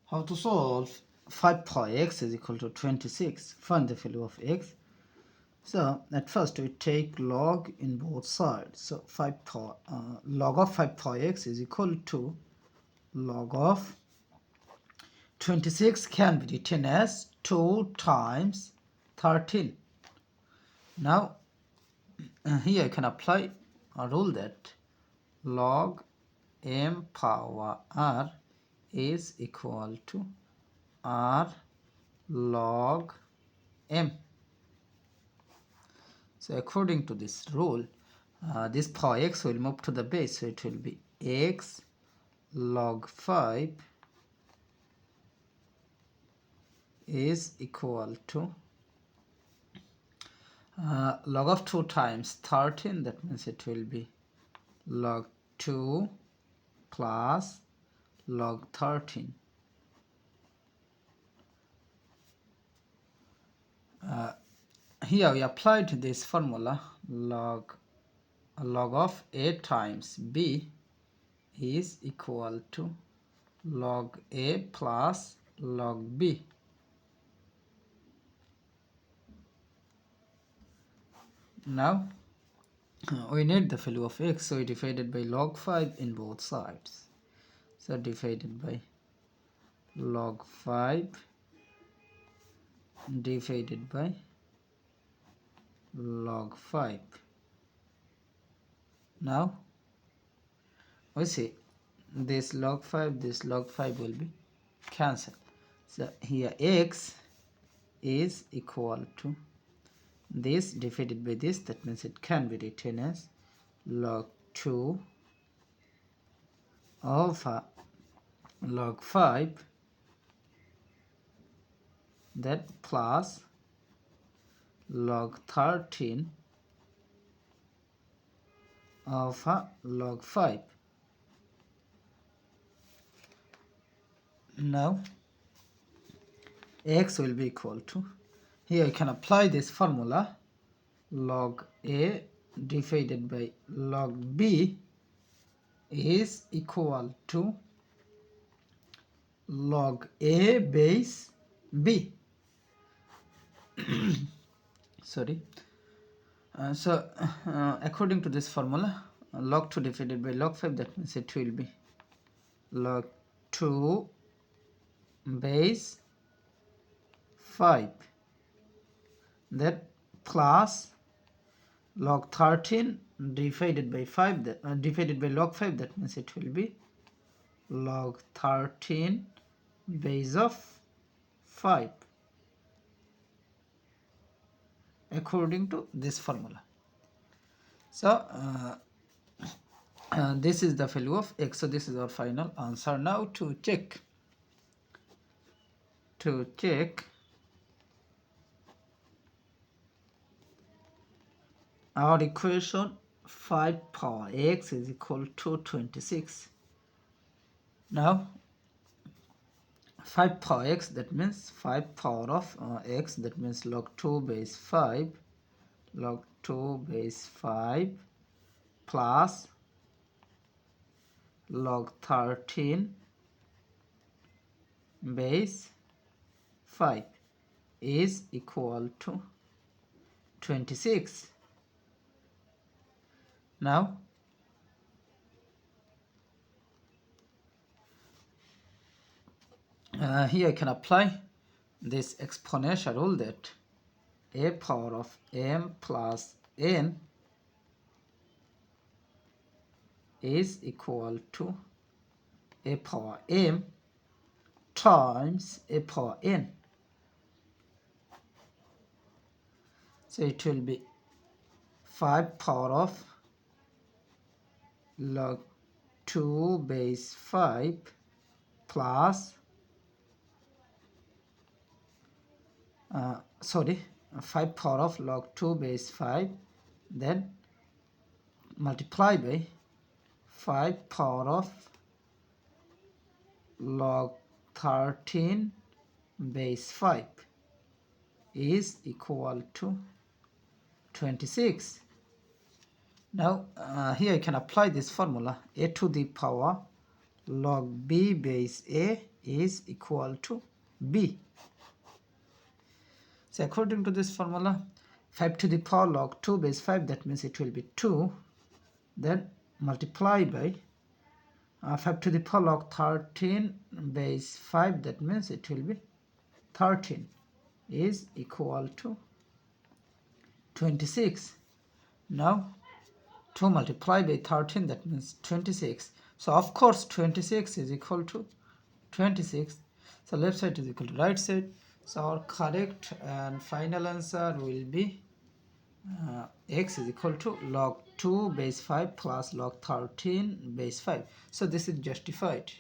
How to solve 5 pi x is equal to 26. Find the value of x. So at first we take log in both sides. So 5 pi, log of 5 pi x is equal to log of 26 can be written as 2 times 13. Now here I can apply a rule that log m power r is equal to r log m. So according to this rule, this pi x will move to the base, so it will be x log 5 is equal to log of 2 times 13, that means it will be log 2 plus log 13. Here we applied this formula, log of a times b is equal to log a plus log b. Now we need the value of x, so we divided by log 5 in both sides. So divided by log 5 divided by log 5. Now we see this log 5 will be cancelled. So here x is equal to this divided by this, that means it can be written as log 2 over log 5, that plus log 13 over log 5. Now x will be equal to, here I can apply this formula, log a divided by log b is equal to log a base b. Sorry. According to this formula, log 2 divided by log 5, that means it will be log 2 base 5, that plus log 13 divided by 5, divided by log 5, that means it will be log 13 base of 5, according to this formula. So this is the value of x. So this is our final answer. Now to check our equation, 5 power x is equal to 26. Now 5 power x, that means 5 power of x, that means log 2 base 5, log 2 base 5 plus log 13 base 5 is equal to 26. Now here I can apply this exponential rule that a power of m plus n is equal to a power m times a power n. So it will be 5 power of log 2 base 5 plus 5 power of log 2 base 5, then multiply by 5 power of log 13 base 5 is equal to 26. Now here I can apply this formula, a to the power log b base a is equal to B. So according to this formula, 5 to the power log 2 base 5, that means it will be 2, then multiply by 5 to the power log 13 base 5, that means it will be 13 is equal to 26. Now 2 multiplied by 13, that means 26. So of course 26 is equal to 26. So left side is equal to right side. So our correct and final answer will be x is equal to log 2 base 5 plus log 13 base 5. So this is justified.